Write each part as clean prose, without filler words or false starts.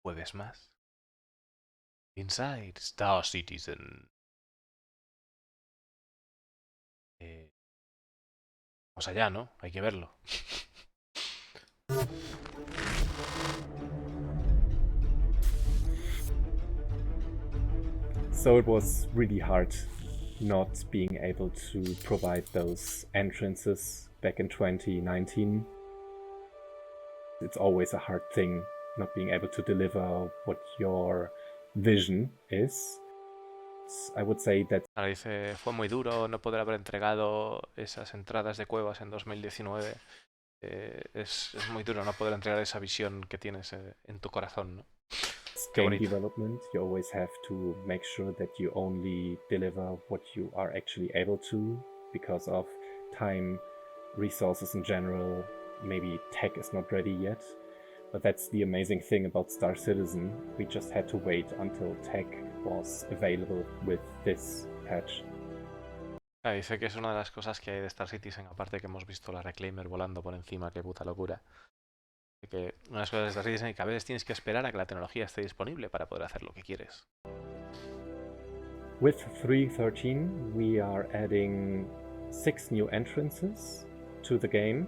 jueves más. Inside Star Citizen. Vamos allá, ¿no? Hay que verlo. So it was really hard not being able to provide those entrances back in 2019. It's always a hard thing not being able to deliver what your vision is. I would say that Ahora dice, fue muy duro no poder haber entregado esas entradas de cuevas en 2019. Es muy duro no poder entregar esa visión que tienes en tu corazón, ¿no? Qué game bonito. development, you always have to make sure that you only deliver what you are actually able to because of time, resources in general. Maybe tech is not ready yet. But that's the amazing thing about Star Citizen. We just had to wait until tech was available with this patch. Dice que es una de las cosas que hay de Star Citizen, aparte que hemos visto la Reclaimer volando por encima, qué puta locura. Que una de las cosas de Star Citizen es que a veces tienes que esperar a que la tecnología esté disponible para poder hacer lo que quieres. With 3.13, we are adding 6 new entrances to the game.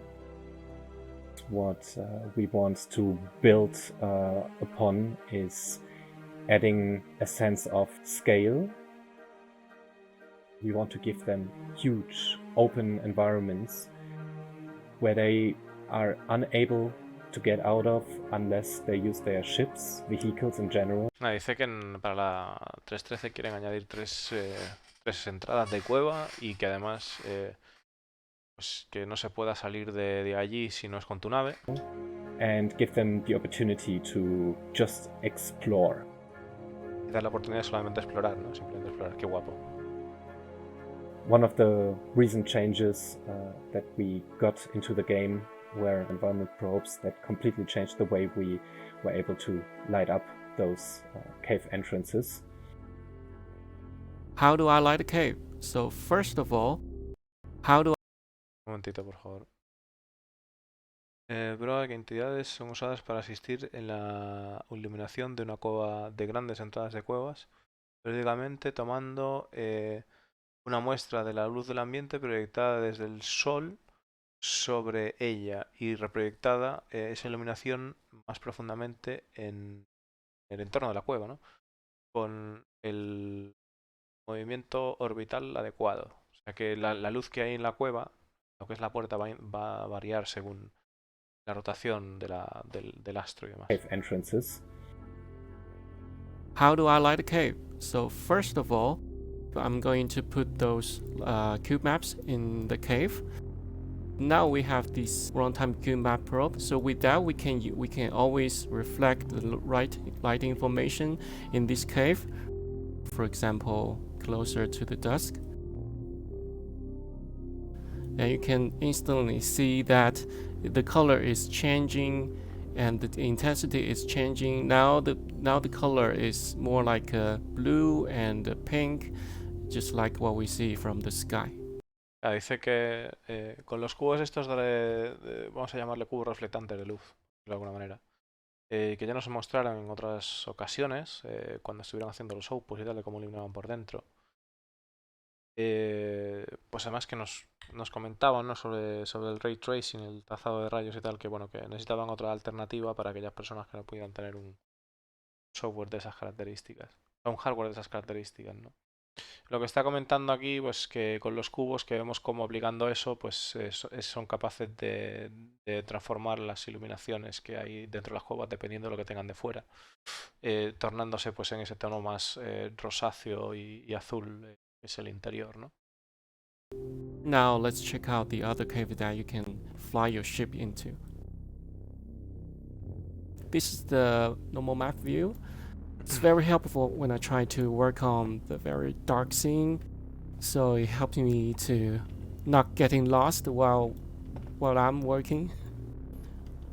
What we want to build upon is adding a sense of scale. We want to give them huge open environments where they are unable to get out of unless they use their ships, vehicles in general. Dice que para la 3.13 quieren añadir tres entradas de cueva y que además pues que no se pueda salir de allí si no es con tu nave. And give them the opportunity to just explore. Y dar la oportunidad de solamente explorar, ¿no? Simplemente explorar, qué guapo. One of the recent changes that we got into the game were environment probes that completely changed the way we were able to light up those cave entrances. How do I light a cave? So first of all, how do Un momentito, por favor. Prueba que entidades son usadas para asistir en la iluminación de una cueva de grandes entradas de cuevas, periódicamente tomando una muestra de la luz del ambiente proyectada desde el sol sobre ella y reproyectada esa iluminación más profundamente en el entorno de la cueva, ¿no? Con el movimiento orbital adecuado. O sea que la luz que hay en la cueva, lo que es la puerta, va a variar según la rotación del astro y demás. Cave entrances. How do I light a cave? So first of all, I'm going to put those cube maps in the cave. Now we have this runtime cube map probe. So with that, we can always reflect the right lighting information in this cave. For example, closer to the dusk. And you can instantly see that the color is changing and the intensity is changing. Now the color is more like a blue and a pink, just like what we see from the sky. Dice que con los cubos estos vamos a llamarle cubos reflectantes de luz, de alguna manera, que ya nos mostraron en otras ocasiones, cuando estuvieron haciendo los outputs y tal, de cómo iluminaban por dentro. Pues además que nos comentaban, ¿no? sobre el ray tracing, el trazado de rayos y tal, que bueno, que necesitaban otra alternativa para aquellas personas que no pudieran tener un software de esas características, o un hardware de esas características, ¿no? Lo que está comentando aquí, pues que con los cubos que vemos cómo aplicando eso, pues son capaces de transformar las iluminaciones que hay dentro de las cuevas dependiendo de lo que tengan de fuera, tornándose pues en ese tono más rosáceo y azul, que es el interior, ¿no? Now let's check out the other cave that you can fly your ship into. This is the normal map view. It's very helpful when I try to work on the very dark scene, so it helps me to not getting lost while I'm working.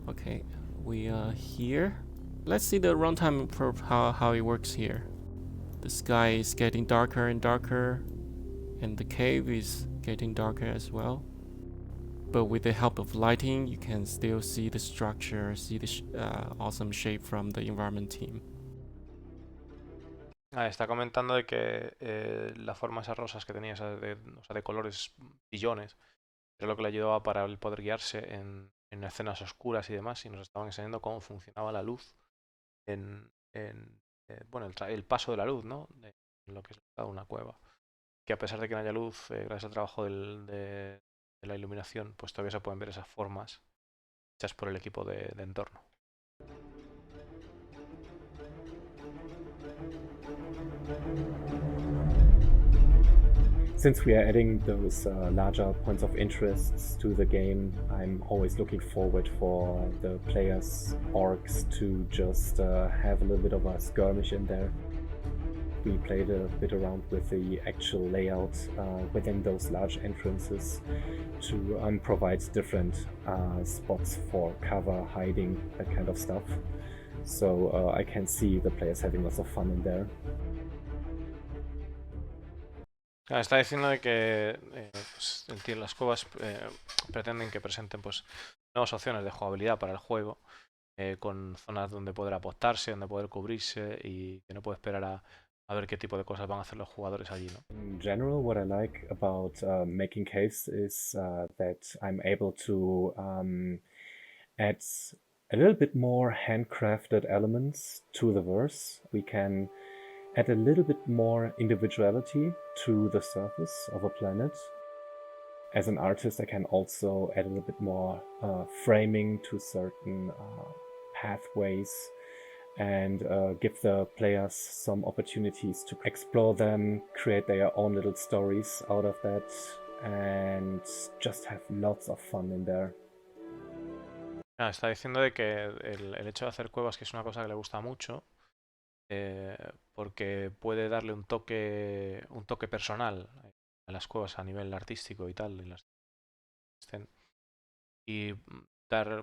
Okay, we are here. Let's see the runtime probe, how it works here. The sky is getting darker and darker, and the cave is getting darker as well. but with the help of lighting, you can still see the structure, see the awesome shape from the environment team. Está comentando de que la forma de esas rosas que tenía, o sea, de colores billones, era lo que le ayudaba para el poder guiarse en escenas oscuras y demás, y nos estaban enseñando cómo funcionaba la luz bueno, el paso de la luz, ¿no? En lo que es una cueva. Que a pesar de que no haya luz, gracias al trabajo de la iluminación, pues todavía se pueden ver esas formas hechas por el equipo de entorno. Since we are adding those larger points of interest to the game, I'm always looking forward for the players' orcs to just have a little bit of a skirmish in there. We played a bit around with the actual layout within those large entrances to provide different spots for cover, hiding, that kind of stuff. So I can see the players having lots of fun in there. Está diciendo de que pues, las cuevas pretenden que presenten pues nuevas opciones de jugabilidad para el juego, con zonas donde poder apostarse, donde poder cubrirse y que no puede esperar a ver qué tipo de cosas van a hacer los jugadores allí, ¿no? In general, what I like about making caves is that I'm able to add a little bit more handcrafted elements to the verse. We can add a little bit more individuality to the surface of a planet. As an artist, I can also add a little bit more framing to certain pathways and give the players some opportunities to explore them, create their own little stories out of that, and just have lots of fun in there. Está diciendo de que el hecho de hacer cuevas, que es una cosa que le gusta mucho, porque puede darle un toque personal a las cuevas a nivel artístico y tal, y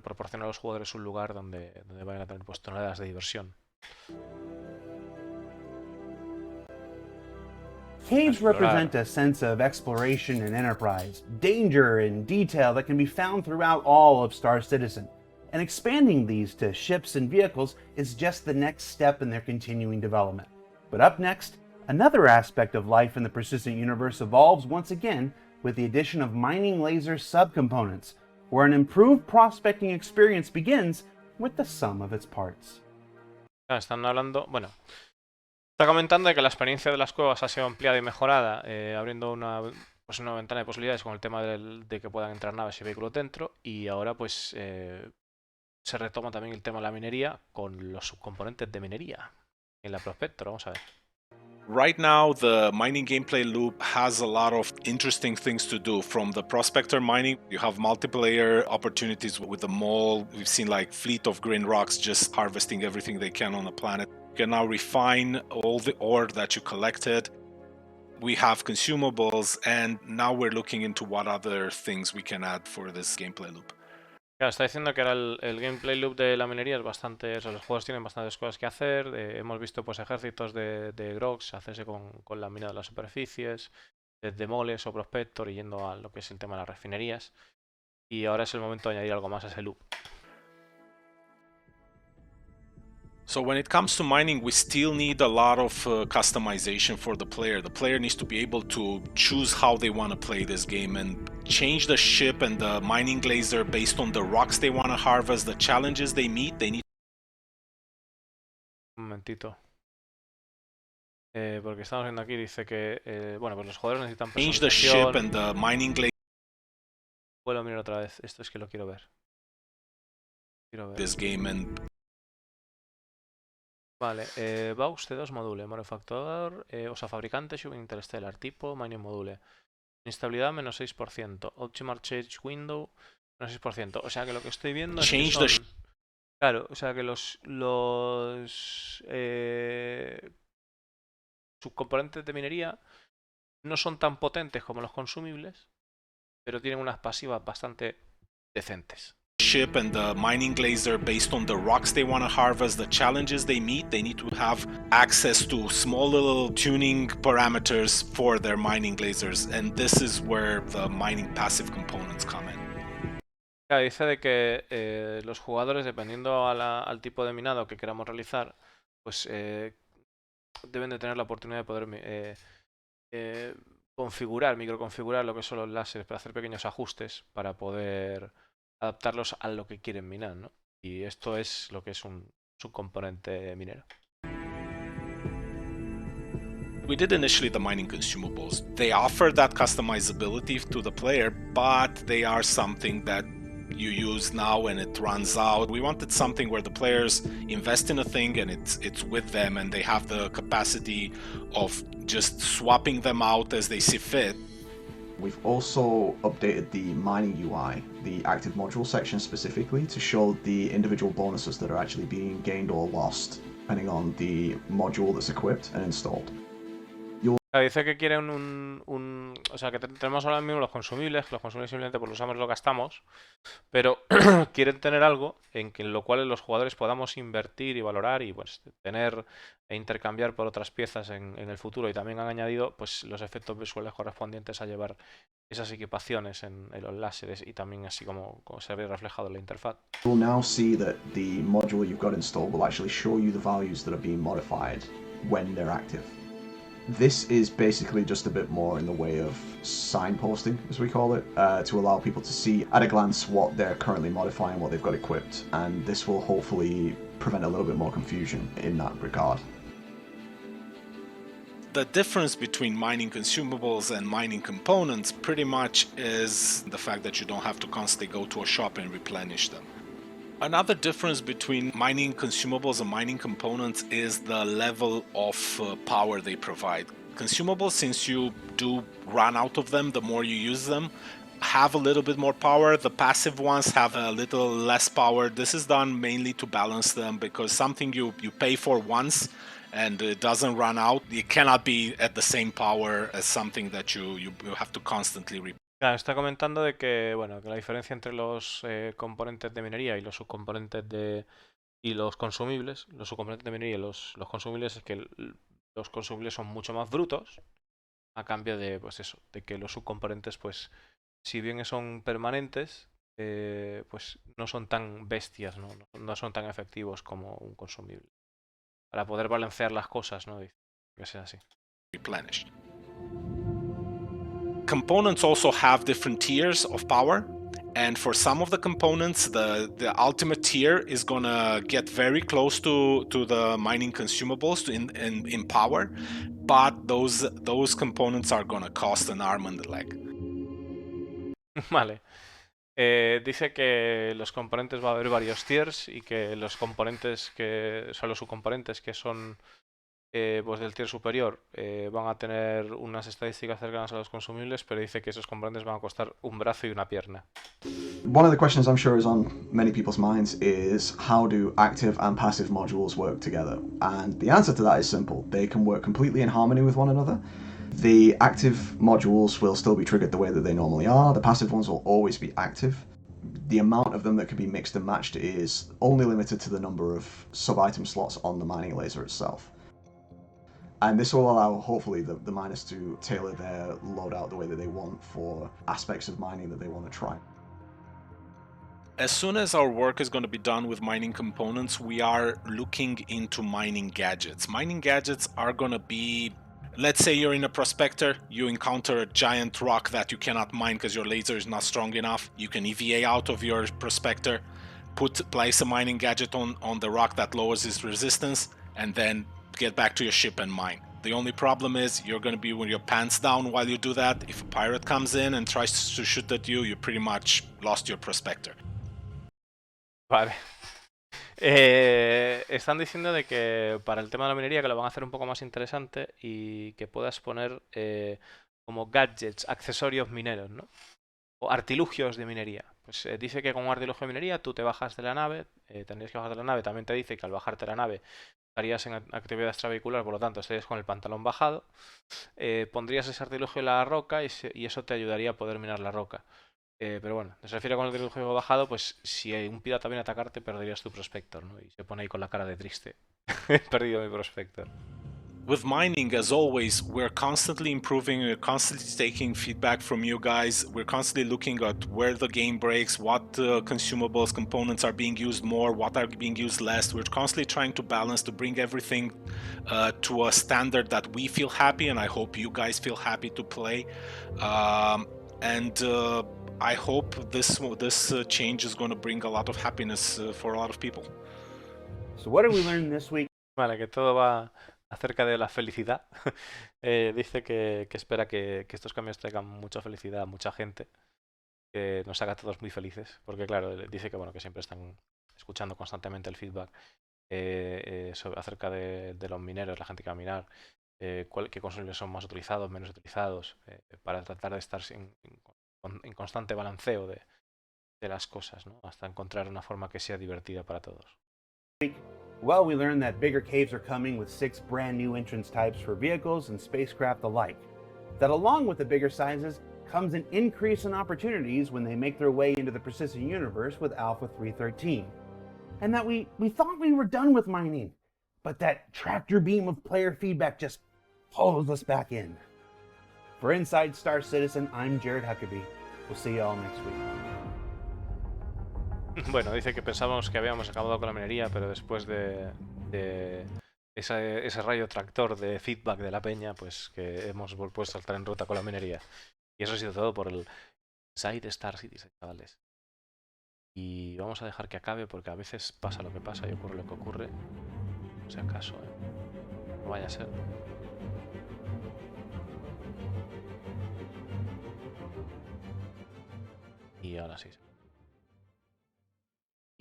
proporcionar a los jugadores un lugar donde vayan a tener pues toneladas de diversión. Caves represent a sense of exploration and enterprise, danger and detail that can be found throughout all of Star Citizen. And expanding these to ships and vehicles is just the next step in their continuing development. But up next, another aspect of life in the persistent universe evolves once again with the addition of mining laser subcomponents, where an improved prospecting experience begins with the sum of its parts. Están hablando, bueno, está comentando de que la experiencia de las cuevas ha sido ampliada y mejorada, abriendo una ventana de posibilidades con el tema de que puedan entrar naves y vehículos dentro, y ahora pues se retoma también el tema de la minería con los subcomponentes de minería en la Prospector. Vamos a ver. Right now, the mining gameplay loop has a lot of interesting things to do. From the prospector mining, you have multiplayer opportunities with the mole. We've seen like fleet of green rocks just harvesting everything they can on the planet. You can now refine all the ore that you collected. We have consumables, and now we're looking into what other things we can add for this gameplay loop. Claro, está diciendo que ahora el gameplay loop de la minería es bastante... O sea, los juegos tienen bastantes cosas que hacer. Hemos visto pues ejércitos de grogs hacerse con la mina de las superficies, desde moles o prospector y yendo a lo que es el tema de las refinerías. Y ahora es el momento de añadir algo más a ese loop. So when it comes to mining, we still need a lot of customization for the player. The player needs to be able to choose how they want to play this game and change the ship and the mining laser based on the rocks they want to harvest, the challenges they meet. They need. Un momentito. Porque estamos viendo aquí, dice que bueno, pues los jugadores necesitan Change the ship and the mining laser. Vuelvo a mirar otra vez. Esto es que lo quiero ver. This game and. Vale, Baux de 2 module, manufacturador, o sea, fabricante, Shubin Interstellar, tipo, mining module. Inestabilidad menos 6%, Optimal Change Window menos 6%. O sea que lo que estoy viendo es que son... Claro, o sea que los subcomponentes de minería no son tan potentes como los consumibles, pero tienen unas pasivas bastante decentes. Ship and the mining laser based on the rocks they want to harvest, the challenges they meet. They need to have access to small little tuning parameters for their mining lasers, and this is where the mining passive components come in. Claro, dice de que los jugadores, dependiendo al tipo de minado que queramos realizar, pues deben de tener la oportunidad de poder microconfigurar lo que son los láseres para hacer pequeños ajustes para poder adaptarlos a lo que quieren minar, ¿no? Y esto es lo que es un subcomponente minero. We did initially the mining consumables. They offer that customizability to the player, but they are something that you use now and it runs out. We wanted something where the players invest in a thing and it's with them and they have the capacity of just swapping them out as they see fit. We've also updated the mining UI, the active module section specifically, to show the individual bonuses that are actually being gained or lost, depending on the module that's equipped and installed. Dice que quieren o sea, que tenemos ahora mismo los consumibles, que los consumibles simplemente pues los usamos, lo gastamos, pero quieren tener algo en lo cual los jugadores podamos invertir y valorar y pues tener e intercambiar por otras piezas en el futuro. Y también han añadido pues los efectos visuales correspondientes a llevar esas equipaciones en los láseres y también así como se ve reflejado en la interfaz. You'll now see that the module you've got installed will actually show you the values that are being modified when they're active. This is basically just a bit more in the way of signposting, as we call it, to allow people to see at a glance what they're currently modifying, what they've got equipped, and this will hopefully prevent a little bit more confusion in that regard. The difference between mining consumables and mining components pretty much is the fact that you don't have to constantly go to a shop and replenish them. Another difference between mining consumables and mining components is the level of power they provide. Consumables, since you do run out of them the more you use them, have a little bit more power. The passive ones have a little less power. This is done mainly to balance them, because something you pay for once and it doesn't run out, it cannot be at the same power as something that you have to constantly replace. Claro, está comentando de que, bueno, que la diferencia entre los componentes de minería y los subcomponentes y los consumibles, los subcomponentes de minería y los consumibles, es que los consumibles son mucho más brutos, a cambio de, pues eso, de que los subcomponentes, pues, si bien son permanentes, pues no son tan bestias, ¿no? No son tan efectivos como un consumible. Para poder balancear las cosas, ¿no? Dice que sea así. Replenished. Components also have different tiers of power, and for some of the components the ultimate tier is gonna get very close to the mining consumables in power, but those components are gonna cost an arm and a leg. Vale. Dice que los componentes va a haber varios tiers y que los componentes que son los subcomponentes que son pues del tier superior van a tener unas estadísticas cercanas a los consumibles, pero dice que esos componentes van a costar un brazo y una pierna. One of the questions I'm sure is on many people's minds is, how do active and passive modules work together? And the answer to that is simple. They can work completely in harmony with one another. The active modules will still be triggered the way that they normally are. The passive ones will always be active. The amount of them that can be mixed and matched is only limited to the number of sub-item slots on the mining laser itself. And this will allow, hopefully, the miners to tailor their loadout the way that they want for aspects of mining that they want to try. As soon as our work is going to be done with mining components, we are looking into mining gadgets. Mining gadgets are going to be, let's say you're in a prospector, you encounter a giant rock that you cannot mine because your laser is not strong enough. You can EVA out of your prospector, place a mining gadget on the rock that lowers its resistance, and then get back to your ship and mine. The only problem is you're going to be with your pants down while you do that. If a pirate comes in and tries to shoot at you, you pretty much lost your prospector. Vale. Están diciendo de que para el tema de la minería que lo van a hacer un poco más interesante y que puedas poner como gadgets, accesorios mineros, ¿no? O artilugios de minería. Pues dice que con un artilugio de minería tú te bajas de la nave, tendrías que bajar de la nave, también te dice que al bajarte de la nave estarías en actividad extravehicular, por lo tanto estarías con el pantalón bajado, pondrías ese artilugio en la roca y eso te ayudaría a poder minar la roca. Pero bueno, se refiere con el artilugio bajado, pues si un pirata viene a atacarte perderías tu prospector, ¿no? Y se pone ahí con la cara de triste. He perdido mi prospector. With mining, as always, we're constantly improving, we're constantly taking feedback from you guys, we're constantly looking at where the game breaks, what consumables, components are being used more, what are being used less. We're constantly trying to balance to bring everything to a standard that we feel happy, and I hope you guys feel happy to play. I hope this change is going to bring a lot of happiness for a lot of people. So, what did we learn this week? Vale, que todo va acerca de la felicidad. Dice que espera que estos cambios traigan mucha felicidad a mucha gente, que nos haga a todos muy felices, porque claro, dice que bueno, que siempre están escuchando constantemente el feedback acerca de los mineros, la gente que va a minar, qué consumibles son más utilizados, menos utilizados, para tratar de estar en constante balanceo de las cosas, ¿no? Hasta encontrar una forma que sea divertida para todos. Well, we learned that bigger caves are coming with 6 brand new entrance types for vehicles and spacecraft alike. That along with the bigger sizes comes an increase in opportunities when they make their way into the persistent universe with Alpha 313. And that we thought we were done with mining, but that tractor beam of player feedback just pulls us back in. For Inside Star Citizen, I'm Jared Huckabee. We'll see you all next week. Bueno, dice que pensábamos que habíamos acabado con la minería, pero después de ese rayo tractor de feedback de la peña, pues que hemos puesto a saltar en ruta con la minería. Y eso ha sido todo por el Inside Star Citizen, chavales. Y vamos a dejar que acabe porque a veces pasa lo que pasa y ocurre lo que ocurre. No sea acaso, no vaya a ser. Y ahora sí.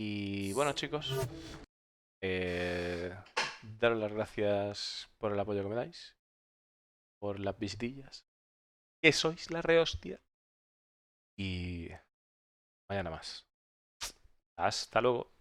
Y bueno, chicos, daros las gracias por el apoyo que me dais, por las visitillas, que sois la rehostia. Y mañana más. Hasta luego.